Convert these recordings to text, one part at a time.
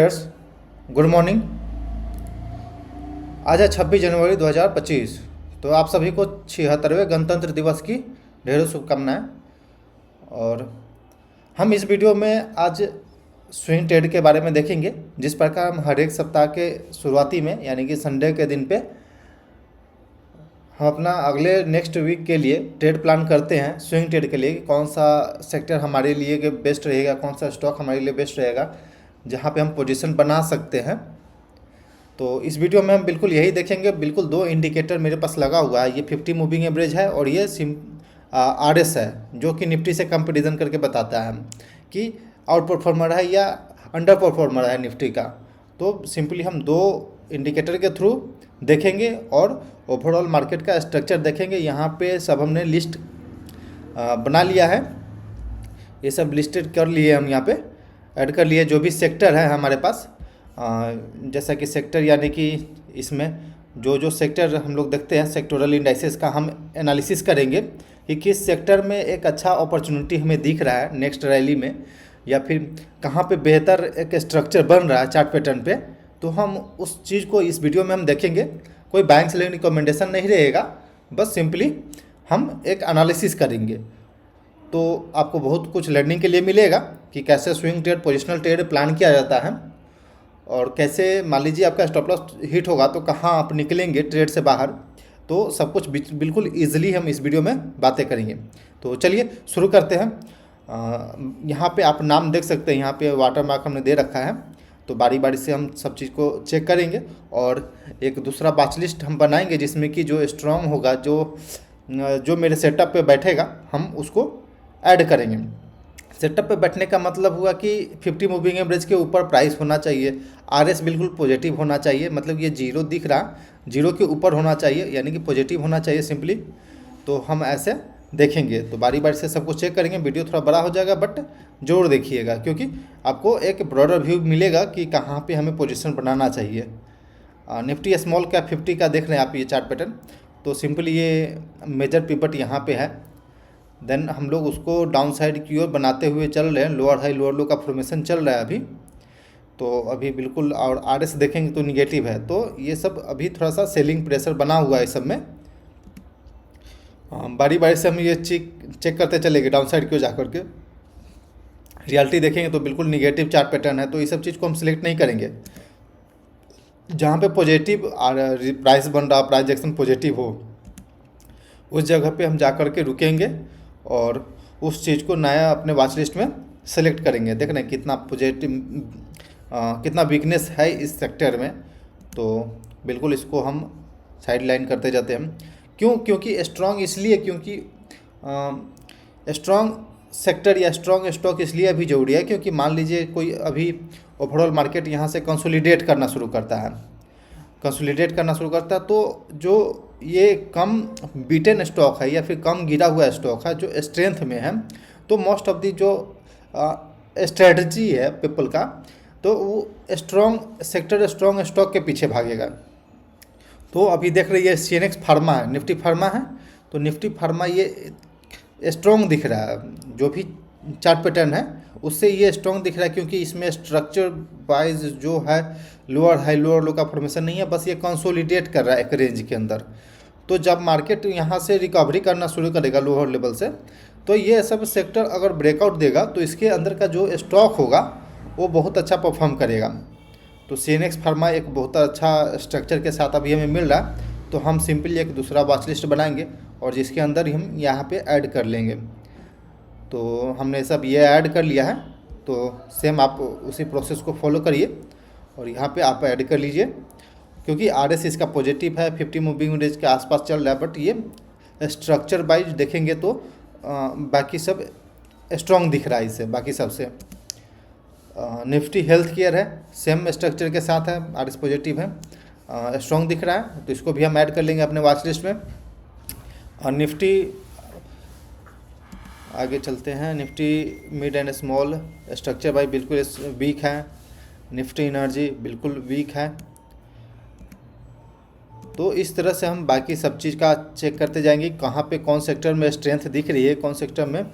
Yes, good morning. आज है 26 जनवरी 2025। तो आप सभी को 76वें गणतंत्र दिवस की ढेरों शुभकामनाएं। और हम इस वीडियो में आज स्विंग ट्रेड के बारे में देखेंगे, जिस प्रकार हम हर एक सप्ताह के शुरुआती में यानी कि संडे के दिन पे हम अपना अगले नेक्स्ट वीक के लिए ट्रेड प्लान करते हैं। स्विंग ट्रेड के लिए कि कौन सा सेक्टर हमारे लिए बेस्ट रहेगा, कौन सा स्टॉक हमारे लिए बेस्ट रहेगा, जहाँ पे हम पोजीशन बना सकते हैं। तो इस वीडियो में हम बिल्कुल यही देखेंगे। बिल्कुल दो इंडिकेटर मेरे पास लगा हुआ है, ये 50 मूविंग एवरेज है और ये RS है, जो कि निफ्टी से कंपैरिजन करके बताता है कि आउट परफॉर्मर है या अंडर परफॉर्मर है निफ्टी का। तो सिंपली हम दो इंडिकेटर के थ्रू देखेंगे और ओवरऑल मार्केट का स्ट्रक्चर देखेंगे। यहाँ पे सब हमने लिस्ट बना लिया है, ये सब लिस्टेड कर लिए हम, यहाँ पे ऐड कर लिए जो भी सेक्टर है हमारे पास। जैसा कि सेक्टर यानी कि इसमें जो सेक्टर हम लोग देखते हैं, सेक्टोरल इंडाइसेस का हम एनालिसिस करेंगे कि किस सेक्टर में एक अच्छा अपॉर्चुनिटी हमें दिख रहा है नेक्स्ट रैली में, या फिर कहाँ पे बेहतर एक स्ट्रक्चर बन रहा है चार्ट पैटर्न पे। तो हम उस चीज़ को इस वीडियो में हम देखेंगे। कोई बैंक सेलिंग रिकमेंडेशन नहीं रहेगा, बस सिंपली हम एक एनालिसिस करेंगे। तो आपको बहुत कुछ लर्निंग के लिए मिलेगा कि कैसे swing trade, positional trade plan किया जाता है, और कैसे मान लीजिए आपका स्टॉप लॉस हिट होगा तो कहाँ आप निकलेंगे ट्रेड से बाहर। तो सब कुछ बिल्कुल ईजिली हम इस वीडियो में बातें करेंगे। तो चलिए शुरू करते हैं। यहाँ पे आप नाम देख सकते हैं, यहाँ पे वाटर मार्क हमने दे रखा है। तो बारी बारी से हम सब चीज़ को चेक करेंगे और एक दूसरा वॉच लिस्ट हम बनाएंगे, जिसमें कि जो स्ट्रॉन्ग होगा, जो मेरे सेटअप पे बैठेगा, हम उसको ऐड करेंगे। सेटअप पे बैठने का मतलब हुआ कि 50 मूविंग एवरेज के ऊपर प्राइस होना चाहिए, RS बिल्कुल पॉजिटिव होना चाहिए, मतलब ये जीरो दिख रहा, जीरो के ऊपर होना चाहिए, यानी कि पॉजिटिव होना चाहिए सिंपली। तो हम ऐसे देखेंगे। तो बारी बारी से सबको चेक करेंगे। वीडियो थोड़ा बड़ा हो जाएगा, बट जोर देखिएगा, क्योंकि आपको एक ब्रॉडर व्यू मिलेगा कि कहाँ पे हमें पोजीशन बनाना चाहिए। निफ्टी स्मॉल कैप 50 का देख रहे हैं आप ये चार्ट पैटर्न। तो सिंपली ये मेजर पिवट यहाँ पे है, देन हम लोग उसको डाउन साइड की ओर बनाते हुए चल रहे हैं। लोअर हाई लोअर लो का फॉर्मेशन चल रहा है अभी। तो अभी बिल्कुल, और RS देखेंगे तो निगेटिव है। तो ये सब अभी थोड़ा सा सेलिंग प्रेशर बना हुआ है इस सब में। बारी बारी से हम ये चेक करते चलेंगे डाउन साइड की ओर जाकर के। रियलिटी देखेंगे तो बिल्कुल निगेटिव चार्ट पैटर्न है। तो ये सब चीज़ को हम सिलेक्ट नहीं करेंगे। जहाँ पे पॉजिटिव प्राइस बन रहा, प्राइस एक्शन पॉजिटिव हो, उस जगह पे हम जा कर के रुकेंगे और उस चीज़ को नया अपने वॉच लिस्ट में सेलेक्ट करेंगे। देख रहे हैं कितना पॉजिटिव, कितना वीकनेस है इस सेक्टर में। तो बिल्कुल इसको हम साइड लाइन करते जाते हैं। क्योंकि स्ट्रॉन्ग इसलिए, क्योंकि स्ट्रॉन्ग सेक्टर या स्ट्रॉन्ग स्टॉक इसलिए अभी जरूरी है, क्योंकि मान लीजिए कोई अभी ओवरऑल मार्केट यहाँ से कंसोलिडेट करना शुरू करता है, तो जो ये कम बीटन स्टॉक है या फिर कम गिरा हुआ स्टॉक है, जो स्ट्रेंथ में है, तो मोस्ट ऑफ दी जो स्ट्रेटजी है पीपल का, तो वो स्ट्रॉन्ग सेक्टर, स्ट्रॉन्ग स्टॉक के पीछे भागेगा। तो अभी देख रही है CNX फार्मा है, निफ्टी फार्मा है। तो निफ्टी फार्मा ये स्ट्रॉन्ग दिख रहा है, जो भी चार्ट पैटर्न है उससे ये स्ट्रॉन्ग दिख रहा है, क्योंकि इसमें स्ट्रक्चर वाइज जो है लोअर हाई लोअर लो का फॉर्मेशन नहीं है, बस ये कंसोलिडेट कर रहा है एक रेंज के अंदर। तो जब मार्केट यहाँ से रिकवरी करना शुरू करेगा लोअर लेवल से, तो ये सब सेक्टर अगर ब्रेकआउट देगा तो इसके अंदर का जो स्टॉक होगा वो बहुत अच्छा परफॉर्म करेगा। तो CNX फार्मा एक बहुत अच्छा स्ट्रक्चर के साथ अभी हमें मिल रहा है। तो हम सिंपली एक दूसरा वॉच लिस्ट बनाएंगे और जिसके अंदर हम यहाँ पे ऐड कर लेंगे। तो हमने सब ये ऐड कर लिया है। तो सेम आप उसी प्रोसेस को फॉलो करिए और यहाँ पे आप ऐड कर लीजिए, क्योंकि RS इसका पॉजिटिव है, 50 मूविंग एवरेज के आसपास चल रहा है। बट ये स्ट्रक्चर वाइज देखेंगे तो बाकी सब स्ट्रॉन्ग दिख रहा है इससे, बाकी सबसे। निफ्टी हेल्थ केयर है, सेम स्ट्रक्चर के साथ है, RS पॉजिटिव है, स्ट्रॉन्ग दिख रहा है। तो इसको भी हम ऐड कर लेंगे अपने वॉच लिस्ट में। और निफ्टी आगे चलते हैं। Nifty mid and small structure भाई बिल्कुल वीक है। निफ्टी एनर्जी बिल्कुल वीक है। तो इस तरह से हम बाकी सब चीज़ का चेक करते जाएंगे, कहाँ पे कौन सेक्टर में स्ट्रेंथ दिख रही है, कौन सेक्टर में।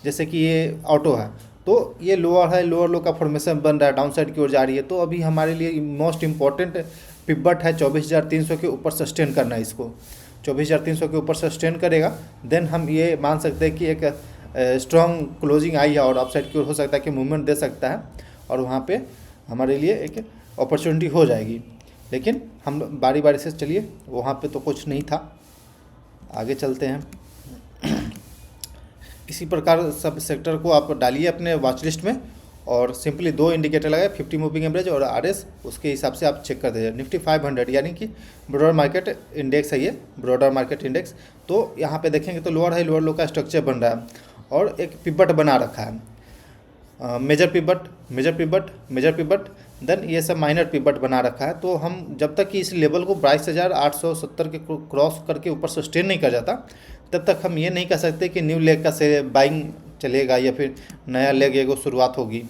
जैसे कि ये ऑटो है, तो तो ये लोअर है, लोअर लो का फॉर्मेशन बन रहा है, डाउन साइड की ओर जा रही है। तो अभी हमारे लिए मोस्ट इंपॉर्टेंट पिवट है 24,300 के ऊपर सस्टेन करना है इसको। 24,300 के ऊपर सस्टेन करेगा देन हम ये मान सकते हैं कि एक स्ट्रॉन्ग क्लोजिंग आई है और अपसाइड की ओर हो सकता है कि मूवमेंट दे सकता है और वहाँ पे हमारे लिए एक अपॉर्चुनिटी हो जाएगी। लेकिन हम बारी बारी से चलिए, वहाँ पे तो कुछ नहीं था, आगे चलते हैं। इसी प्रकार सब सेक्टर को आप डालिए अपने वॉच लिस्ट में और सिंपली 2 इंडिकेटर लगाए, 50 मूविंग एवरेज और आरएस, उसके हिसाब से आप चेक कर दीजिए। निफ्टी 500 यानी कि ब्रॉडर मार्केट इंडेक्स है ये, ब्रॉडर मार्केट इंडेक्स। तो यहाँ पे देखेंगे तो लोअर हाई लोअर लो का स्ट्रक्चर बन रहा है और एक पिवट बना रखा है, major pivot, major pivot, major pivot, then ये सब माइनर पिवट बना रखा है। तो हम जब तक कि इस लेवल को 22,870 के क्रॉस करके ऊपर सस्टेन नहीं कर जाता तब तक हम ये नहीं कह सकते कि न्यू लेग का से बाइंग चलेगा या फिर नया लेग एगो शुरुआत होगी।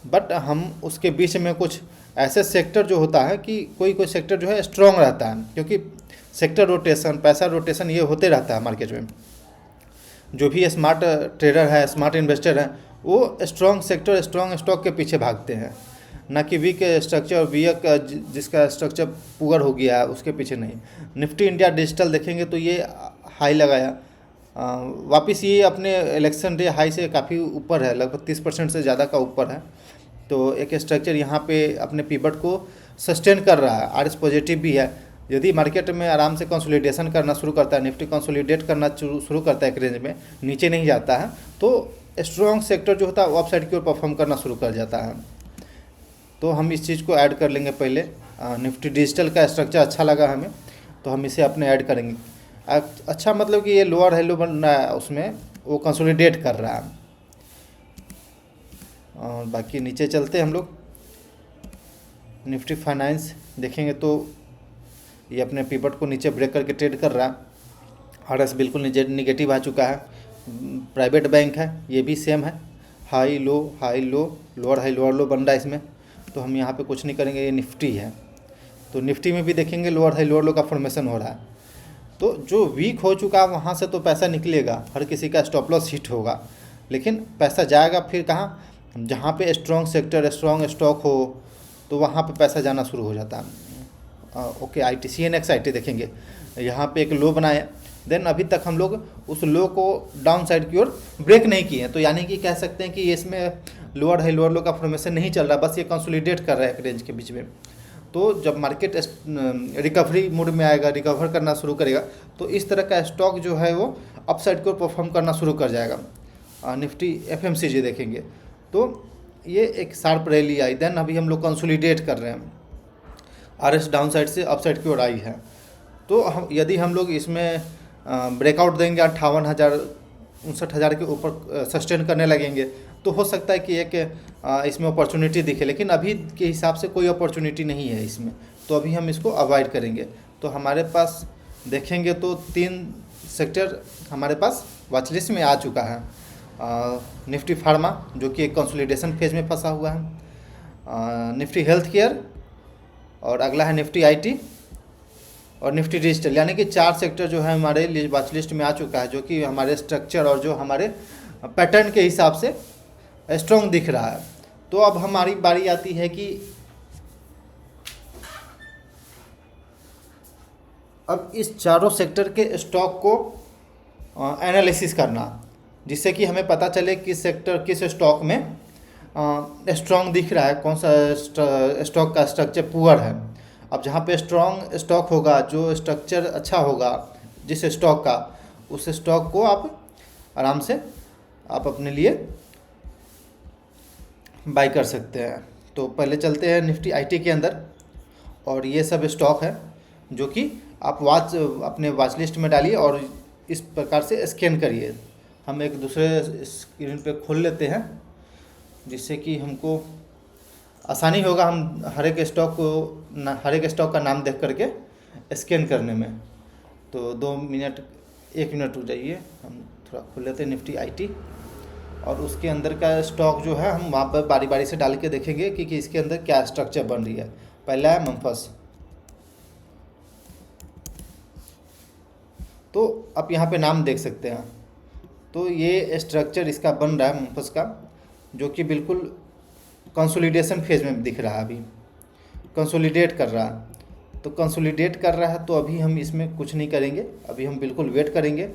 बट हम उसके बीच में कुछ ऐसे सेक्टर जो होता है कि कोई कोई सेक्टर जो है स्ट्रॉन्ग रहता है, क्योंकि सेक्टर रोटेशन, पैसा रोटेशन ये होते रहता है मार्केट में। जो भी स्मार्ट ट्रेडर है, स्मार्ट इन्वेस्टर है, वो स्ट्रॉन्ग सेक्टर, स्ट्रॉन्ग स्टॉक के पीछे भागते हैं, ना कि वीक स्ट्रक्चर, वीक जिसका स्ट्रक्चर पुअर हो गया है उसके पीछे नहीं। निफ्टी इंडिया डिजिटल देखेंगे तो ये हाई लगाया, वापस ये अपने इलेक्शन डे हाई से काफ़ी ऊपर है, लगभग 30% से ज़्यादा का ऊपर है। तो एक स्ट्रक्चर यहाँ पे अपने पिवट को सस्टेन कर रहा है, आरएस पॉजिटिव भी है। यदि मार्केट में आराम से कंसोलिडेशन करना शुरू करता है, निफ्टी कंसोलिडेट करना शुरू करता है एक रेंज में, नीचे नहीं जाता है, तो स्ट्रॉन्ग सेक्टर जो होता है वो अप साइड की ओर परफॉर्म करना शुरू कर जाता है। तो हम इस चीज़ को ऐड कर लेंगे पहले। निफ्टी डिजिटल का स्ट्रक्चर अच्छा लगा हमें तो हम इसे अपने ऐड करेंगे। अच्छा मतलब कि ये लोअर हेलो बन रहा है, उसमें वो कंसोलिडेट कर रहा है। और बाकी नीचे चलते हैं हम लोग, निफ्टी फाइनेंस देखेंगे तो ये अपने पिवट को नीचे ब्रेक करके ट्रेड कर रहा है। आरएस बिल्कुल निगेटिव आ चुका है। प्राइवेट बैंक है, ये भी सेम है, high low high low, lower high lower लो बन रहा है इसमें। तो हम यहाँ पे कुछ नहीं करेंगे, ये निफ्टी है। तो निफ्टी में भी देखेंगे लोअर हाई लोअर लो का फॉर्मेशन हो रहा है। तो जो वीक हो चुका है वहाँ से तो पैसा निकलेगा, हर किसी का स्टॉप लॉस हिट होगा, लेकिन पैसा जाएगा फिर कहाँ, जहाँ पे स्ट्रॉन्ग सेक्टर, स्ट्रॉन्ग स्टॉक हो तो वहाँ पे पैसा जाना शुरू हो जाता है। ओके, आईटी CNX IT देखेंगे, यहाँ पे एक लो बनाया, देन अभी तक हम लोग उस लो को डाउन साइड की ओर ब्रेक नहीं किए, तो यानी कि कह सकते हैं कि इसमें लोअर हाई लोअर लो का फॉर्मेशन नहीं चल रहा, बस ये कंसोलिडेट कर रहा है एक रेंज के बीच में। तो जब मार्केट रिकवरी मूड में आएगा, रिकवर करना शुरू करेगा, तो इस तरह का स्टॉक जो है वो अपसाइड को परफॉर्म करना शुरू कर जाएगा। निफ्टी FMCG देखेंगे तो ये एक शार्प रैली आई, देन अभी हम लोग कंसोलिडेट कर रहे हैं, आरएस डाउन साइड से अपसाइड की ओर आई है। तो हम यदि हम लोग इसमें ब्रेकआउट देंगे 58,000 59,000 के ऊपर सस्टेन करने लगेंगे तो हो सकता है कि एक इसमें अपॉर्चुनिटी दिखे, लेकिन अभी के हिसाब से कोई अपॉर्चुनिटी नहीं है इसमें, तो अभी हम इसको अवॉइड करेंगे। तो हमारे पास देखेंगे तो 3 सेक्टर हमारे पास वॉच लिस्ट में आ चुका है। निफ्टी फार्मा जो कि एक कंसोलिडेशन फेज में फंसा हुआ है, निफ्टी हेल्थ केयर, और अगला है निफ्टी IT और निफ्टी डिजिटल, यानी कि 4 सेक्टर जो है हमारे वॉच लिस्ट में आ चुका है, जो कि हमारे स्ट्रक्चर और जो हमारे पैटर्न के हिसाब से स्ट्रॉन्ग दिख रहा है। तो अब हमारी बारी आती है कि अब इस चारों सेक्टर के स्टॉक को एनालिसिस करना, जिससे कि हमें पता चले किस सेक्टर किस स्टॉक में स्ट्रॉन्ग दिख रहा है, कौन सा स्टॉक का स्ट्रक्चर पुअर है। अब जहाँ पे स्ट्रॉन्ग स्टॉक होगा, जो स्ट्रक्चर अच्छा होगा जिस स्टॉक का, उस स्टॉक को आप आराम से आप अपने लिए बाई कर सकते हैं। तो पहले चलते हैं निफ्टी IT के अंदर, और ये सब स्टॉक है जो कि आप अपने वॉच लिस्ट में डालिए और इस प्रकार से स्कैन करिए। हम एक दूसरे स्क्रीन पे खोल लेते हैं जिससे कि हमको आसानी होगा हम हर एक स्टॉक का नाम देख करके स्कैन करने में। तो 1 मिनट रुक जाइए, हम थोड़ा खोल लेते हैं निफ्टी IT, और उसके अंदर का स्टॉक जो है हम वहाँ पर बारी बारी से डाल के देखेंगे कि इसके अंदर क्या स्ट्रक्चर बन रही है। पहला है मंफस, तो आप यहाँ पे नाम देख सकते हैं। तो ये स्ट्रक्चर इसका बन रहा है मंफस का, जो कि बिल्कुल कंसोलिडेशन फेज में दिख रहा है, अभी कंसोलिडेट कर रहा है। तो कंसोलिडेट कर रहा है तो अभी हम इसमें कुछ नहीं करेंगे, अभी हम बिल्कुल वेट करेंगे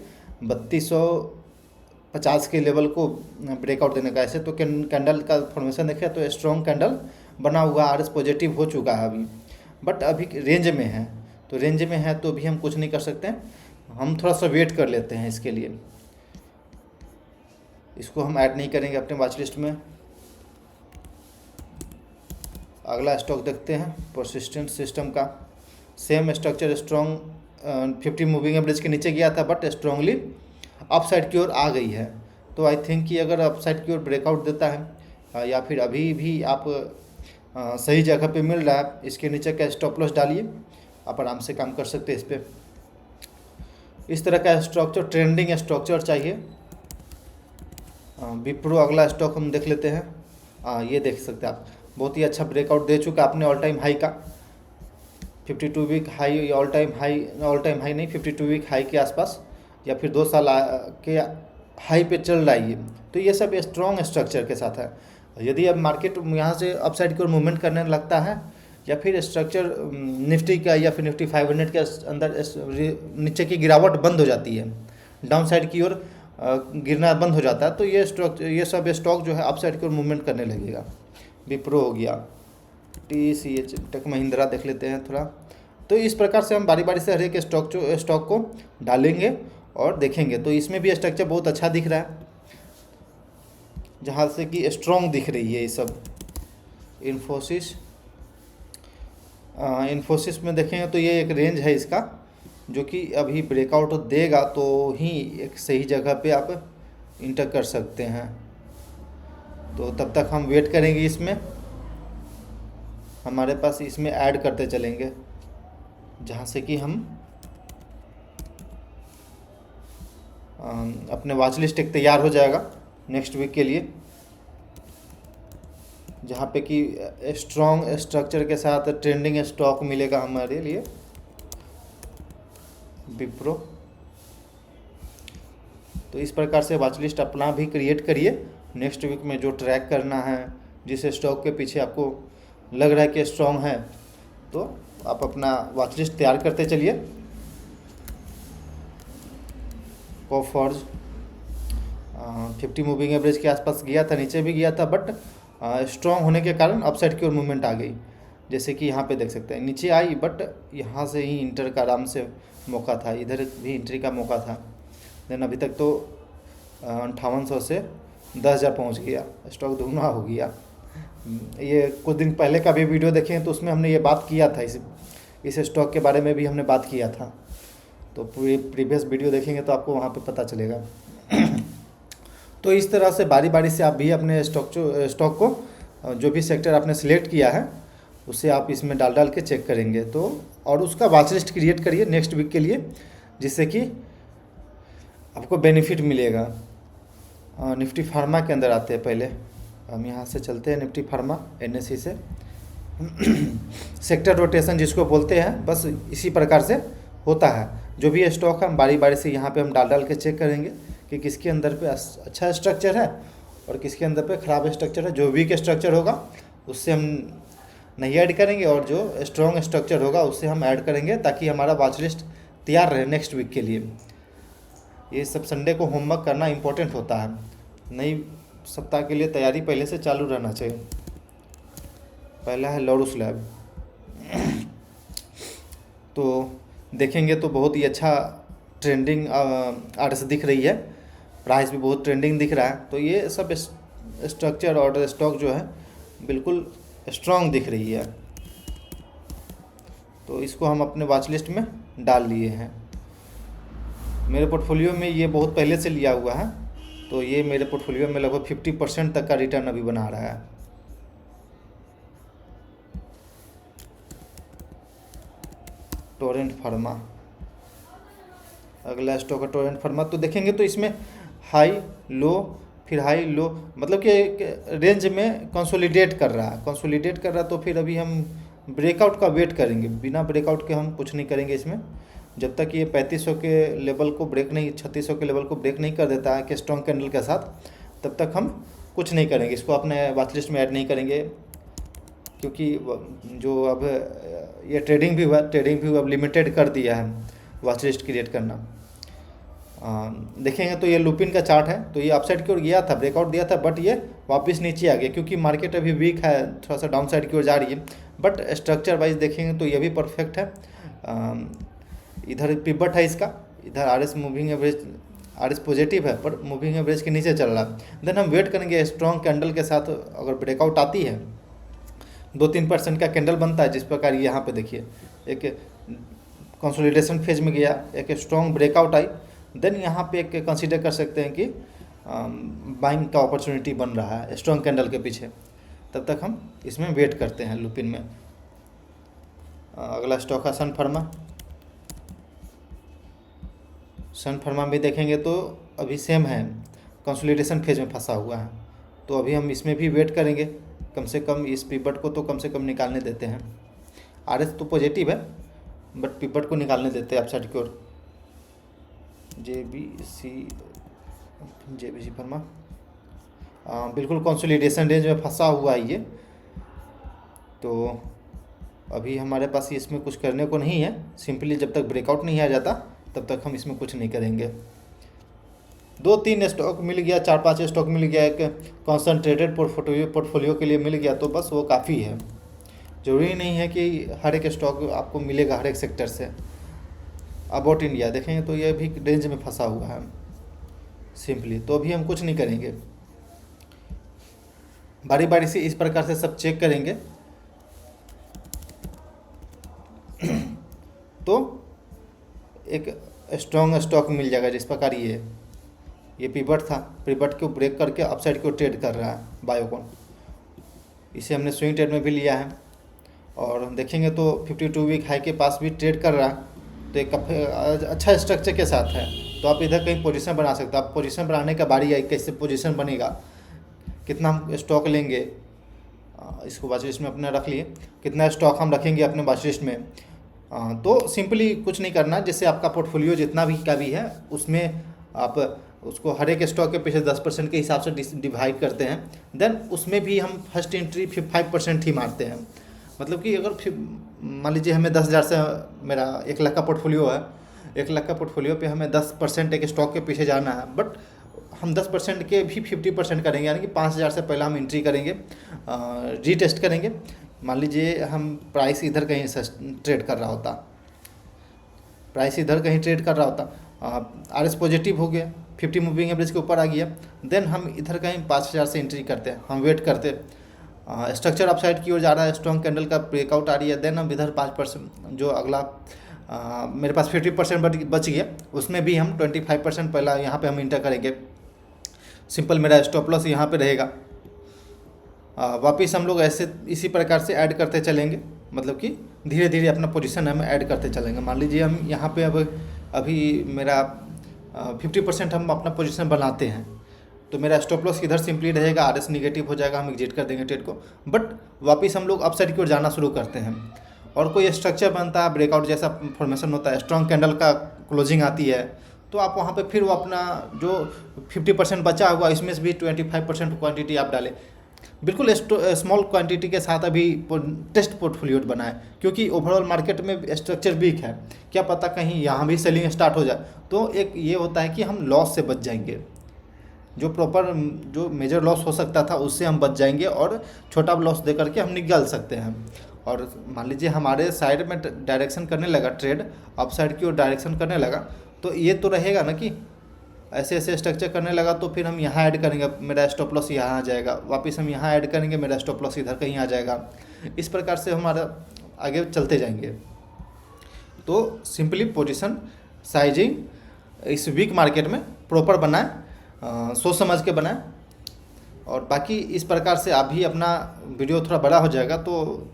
3250 के लेवल को ब्रेकआउट देने का। ऐसे तो कैंडल का फॉर्मेशन देखें तो स्ट्रॉन्ग कैंडल बना हुआ, आरएस पॉजिटिव हो चुका है अभी, बट अभी रेंज में है। तो रेंज में है तो अभी हम कुछ नहीं कर सकते हैं, हम थोड़ा सा वेट कर लेते हैं इसके लिए। इसको हम ऐड नहीं करेंगे अपने वॉच लिस्ट में। अगला स्टॉक देखते हैं, परसिस्टेंट सिस्टम का। Same structure, strong 50 moving average के नीचे गया था बट स्ट्रांगली अपसाइड की ओर आ गई है। तो आई थिंक कि अगर अपसाइड की ओर ब्रेकआउट देता है या फिर अभी भी आप सही जगह पे मिल रहा है, इसके नीचे का स्टॉप लॉस डालिए, आप आराम से काम कर सकते हैं इस पर। इस तरह का स्ट्रक्चर, ट्रेंडिंग स्ट्रक्चर चाहिए। विप्रो अगला स्टॉक हम देख लेते हैं। ये देख सकते हैं आप, बहुत ही अच्छा ब्रेकआउट दे चुका अपने ऑल टाइम हाई का। 52 week high, all time high नहीं, 52 वीक हाई के आसपास या फिर 2 साल के हाई पे चल रहा है ये। तो ये सब स्ट्रॉन्ग स्ट्रक्चर के साथ है। यदि अब मार्केट यहाँ से अपसाइड की ओर मूवमेंट करने लगता है या फिर स्ट्रक्चर निफ्टी का या फिर निफ्टी 500 के अंदर नीचे की गिरावट बंद हो जाती है, डाउन साइड की ओर गिरना बंद हो जाता है, तो ये सब स्टॉक जो है अपसाइड की ओर मूवमेंट करने लगेगा। विप्रो हो गया, TCH, टेक महिंद्रा देख लेते हैं थोड़ा। तो इस प्रकार से हम बारी बारी से हर एक स्टॉक को डालेंगे और देखेंगे। तो इसमें भी स्ट्रक्चर बहुत अच्छा दिख रहा है, जहाँ से कि स्ट्रॉन्ग दिख रही है ये सब। इन्फोसिस में देखेंगे तो ये एक रेंज है इसका, जो कि अभी ब्रेकआउट देगा तो ही एक सही जगह पे आप इंटर कर सकते हैं। तो तब तक हम वेट करेंगे, इसमें हमारे पास इसमें ऐड करते चलेंगे, जहाँ से कि हम अपने वॉच लिस्ट एक तैयार हो जाएगा नेक्स्ट वीक के लिए, जहाँ पे कि स्ट्रॉन्ग स्ट्रक्चर के साथ ट्रेंडिंग स्टॉक मिलेगा हमारे लिए। विप्रो, तो इस प्रकार से वॉच लिस्ट अपना भी क्रिएट करिए। नेक्स्ट वीक में जो ट्रैक करना है, जिस स्टॉक के पीछे आपको लग रहा है कि स्ट्रॉन्ग है, तो आप अपना वॉच लिस्ट तैयार करते चलिए। कोफॉर्ज 50 मूविंग एवरेज के आसपास गया था, नीचे भी गया था, बट स्ट्रॉन्ग होने के कारण अपसाइड की ओर मूवमेंट आ गई। जैसे कि यहाँ पे देख सकते हैं, नीचे आई बट यहाँ से ही इंटर का आराम से मौका था, इधर भी एंट्री का मौका था। देन अभी तक तो 5800 से 10,000 पहुँच गया, स्टॉक दुगना हो गया। ये कुछ दिन पहले का भी वीडियो देखें तो उसमें हमने ये बात किया था, इस स्टॉक के बारे में भी हमने बात किया था। तो पूरी प्रीवियस वीडियो देखेंगे तो आपको वहाँ पे पता चलेगा। तो इस तरह से बारी बारी से आप भी अपने स्टॉक को, जो भी सेक्टर आपने सिलेक्ट किया है, उसे आप इसमें डाल के चेक करेंगे। तो और उसका वॉच लिस्ट क्रिएट करिए नेक्स्ट वीक के लिए, जिससे कि आपको बेनिफिट मिलेगा। निफ्टी फार्मा के अंदर आते हैं, पहले हम यहाँ से चलते हैं निफ्टी फार्मा NSE से। सेक्टर रोटेशन जिसको बोलते हैं, बस इसी प्रकार से होता है। जो भी स्टॉक है हम बारी बारी से यहाँ पे हम डाल के चेक करेंगे कि किसके अंदर पे अच्छा स्ट्रक्चर है और किसके अंदर पे ख़राब स्ट्रक्चर है। जो वीक स्ट्रक्चर होगा उससे हम नहीं ऐड करेंगे और जो स्ट्रॉन्ग स्ट्रक्चर होगा उससे हम ऐड करेंगे, ताकि हमारा वॉच लिस्ट तैयार रहे नेक्स्ट वीक के लिए। ये सब संडे को होमवर्क करना इम्पोर्टेंट होता है, नई सप्ताह के लिए तैयारी पहले से चालू रहना चाहिए। पहला है लॉरस लैब, तो देखेंगे तो बहुत ही अच्छा ट्रेंडिंग आर्ट्स दिख रही है, प्राइस भी बहुत ट्रेंडिंग दिख रहा है। तो ये सब स्ट्रक्चर और स्टॉक जो है बिल्कुल स्ट्रॉन्ग दिख रही है। तो इसको हम अपने वॉच लिस्ट में डाल लिए हैं। मेरे पोर्टफोलियो में ये बहुत पहले से लिया हुआ है, तो ये मेरे पोर्टफोलियो में लगभग 50% तक का रिटर्न अभी बना रहा है। टोरेंट फार्मा, अगला स्टॉक है टोरेंट फार्मा। तो देखेंगे तो इसमें हाई लो, फिर हाई लो, मतलब कि एक रेंज में कंसोलिडेट कर रहा है। तो फिर अभी हम ब्रेकआउट का वेट करेंगे, बिना ब्रेकआउट के हम कुछ नहीं करेंगे इसमें। जब तक ये 3500 के लेवल को ब्रेक नहीं, 3600 के लेवल को ब्रेक नहीं कर देता है कि स्ट्रॉन्ग कैंडल के साथ, तब तक हम कुछ नहीं करेंगे, इसको अपने वॉच लिस्ट में ऐड नहीं करेंगे, क्योंकि जो अब ये ट्रेडिंग भी हुआ अब लिमिटेड कर दिया है वॉच लिस्ट क्रिएट करना। देखेंगे तो ये लुपिन का चार्ट है, तो ये अपसाइड की ओर गया था, ब्रेकआउट दिया था, बट ये वापस नीचे आ गया क्योंकि मार्केट अभी वीक है, थोड़ा सा डाउन साइड की ओर जा रही है। बट स्ट्रक्चर वाइज देखेंगे तो ये भी परफेक्ट है। इधर पिवट है इसका, इधर RS moving average, RS positive है पर मूविंग एवरेज के नीचे चल रहा है। देन हम वेट करेंगे स्ट्रॉन्ग कैंडल के साथ, अगर ब्रेकआउट आती है 2-3% का कैंडल बनता है, जिस प्रकार यहाँ पे देखिए एक कंसोलिडेशन फेज में गया, एक स्ट्रॉन्ग ब्रेकआउट आई, देन यहाँ पे एक कंसीडर कर सकते हैं कि बाइंग का अपॉर्चुनिटी बन रहा है स्ट्रॉन्ग कैंडल के पीछे। तब तक हम इसमें वेट करते हैं लुपिन में। अगला स्टॉक है सन फार्मा भी देखेंगे तो अभी सेम है, कंसोलिडेशन फेज में फंसा हुआ है, तो अभी हम इसमें भी वेट करेंगे। कम से कम इस पिवट को तो कम से कम निकालने देते हैं। RS तो पॉजिटिव है बट पिवट को निकालने देते हैं अपसाइड की ओर। JBC फार्मा बिल्कुल कंसोलिडेशन रेंज में फंसा हुआ है ये, तो अभी हमारे पास इसमें कुछ करने को नहीं है। सिंपली जब तक ब्रेकआउट नहीं आ जाता तब तक हम इसमें कुछ नहीं करेंगे। 2-3 स्टॉक मिल गया, 4-5 स्टॉक मिल गया, एक कॉन्सनट्रेटेड पोर्टफोलियो के लिए मिल गया तो बस वो काफ़ी है। ज़रूरी नहीं है कि हर एक स्टॉक आपको मिलेगा हर एक सेक्टर से। अबाउट इंडिया देखेंगे तो ये भी रेंज में फंसा हुआ है सिंपली, तो अभी हम कुछ नहीं करेंगे, बारी बारी से इस प्रकार से सब चेक करेंगे। तो एक स्ट्रॉन्ग स्टॉक मिल जाएगा, जिस प्रकार ये पिवट था, पिवट को ब्रेक करके अपसाइड को ट्रेड कर रहा है बायोकॉन। इसे हमने स्विंग ट्रेड में भी लिया है और देखेंगे तो 52 वीक हाई के पास भी ट्रेड कर रहा है, तो एक अच्छा स्ट्रक्चर के साथ है। तो आप इधर कहीं पोजीशन बना सकते हो। आप पोजीशन बनाने का बारी आई, कैसे पोजीशन बनेगा, कितना हम स्टॉक लेंगे, इसको वॉच लिस्ट में अपने रख लिए, कितना स्टॉक हम रखेंगे अपने वॉच लिस्ट में। तो सिंपली कुछ नहीं करना, जैसे आपका पोर्टफोलियो जितना भी का भी है उसमें आप उसको हर एक स्टॉक के पीछे 10% के हिसाब से डिवाइड करते हैं। देन उसमें भी हम फर्स्ट एंट्री 5% ही मारते हैं। मतलब कि अगर मान लीजिए हमें 10,000 से, मेरा 1 लाख का पोर्टफोलियो है, 1 लाख का पोर्टफोलियो पे हमें 10% एक स्टॉक के पीछे जाना है, बट हम 10% के भी 50% करेंगे, यानी कि 5,000 से पहले हम एंट्री करेंगे, रीटेस्ट करेंगे। मान लीजिए हम प्राइस इधर कहीं ट्रेड कर रहा होता, RS पॉजिटिव हो गया, 50 मूविंग एवरेज के ऊपर आ गया, देन हम इधर कहीं 5,000 से एंट्री करते हैं, हम वेट करते, स्ट्रक्चर अपसाइड की ओर जा रहा है, स्ट्रॉन्ग कैंडल का ब्रेकआउट आ रही है, देन हम इधर 5% जो अगला मेरे पास 50% बच गया, उसमें भी हम 25% पहला यहाँ पे हम इंटर करेंगे। सिंपल मेरा स्टॉप लॉस यहाँ पे रहेगा। वापस हम लोग ऐसे इसी प्रकार से ऐड करते चलेंगे, मतलब कि धीरे धीरे अपना पोजीशन हम ऐड करते चलेंगे। मान लीजिए हम यहाँ पे अभी मेरा 50% हम अपना पोजीशन बनाते हैं, तो मेरा स्टॉप लॉस इधर सिंपली रहेगा, RS निगेटिव हो जाएगा, हम एग्जिट कर देंगे ट्रेड को। बट वापस हम लोग अपसाइड की ओर जाना शुरू करते हैं और कोई स्ट्रक्चर बनता है, ब्रेकआउट जैसा फॉर्मेशन होता है, स्ट्रॉन्ग कैंडल का क्लोजिंग आती है, तो आप वहाँ पे फिर वो अपना जो 50% बचा हुआ इसमें से भी 25% क्वांटिटी आप डालें। बिल्कुल स्मॉल क्वांटिटी के साथ अभी टेस्ट पोर्टफोलियो बनाए, क्योंकि ओवरऑल मार्केट में स्ट्रक्चर वीक है, क्या पता कहीं यहाँ भी सेलिंग स्टार्ट हो जाए। तो एक ये होता है कि हम लॉस से बच जाएंगे, जो मेजर लॉस हो सकता था उससे हम बच जाएंगे और छोटा लॉस दे करके हम निकल सकते हैं। और मान लीजिए हमारे साइड में डायरेक्शन करने लगा, ट्रेड अप साइड की ओर डायरेक्शन करने लगा, तो ये तो रहेगा ना कि ऐसे ऐसे स्ट्रक्चर करने लगा, तो फिर हम यहाँ ऐड करेंगे, मेरा स्टॉप लॉस यहाँ आ जाएगा, वापस हम यहाँ ऐड करेंगे, मेरा स्टॉप लॉस इधर कहीं आ जाएगा। इस प्रकार से हमारा आगे चलते जाएंगे। तो सिंपली पोजीशन साइजिंग इस वीक मार्केट में प्रॉपर बनाए, सोच समझ के बनाए। और बाकी इस प्रकार से आप भी अपना वीडियो थोड़ा बड़ा हो जाएगा, तो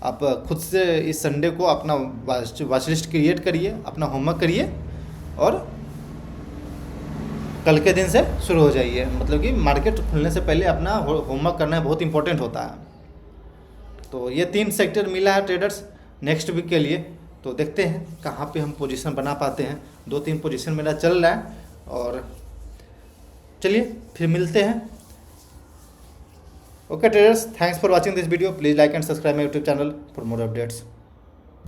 आप खुद से इस संडे को अपना वॉच लिस्ट क्रिएट करिए, अपना होमवर्क करिए और कल के दिन से शुरू हो जाइए। मतलब कि मार्केट खुलने से पहले अपना होमवर्क करना बहुत इंपॉर्टेंट होता है। तो ये 3 सेक्टर मिला है ट्रेडर्स नेक्स्ट वीक के लिए, तो देखते हैं कहाँ पे हम पोजीशन बना पाते हैं। 2-3 पोजीशन मेरा चल रहा है, और चलिए फिर मिलते हैं Okay traders, thanks for watching this video. Please like and subscribe my YouTube channel for more updates.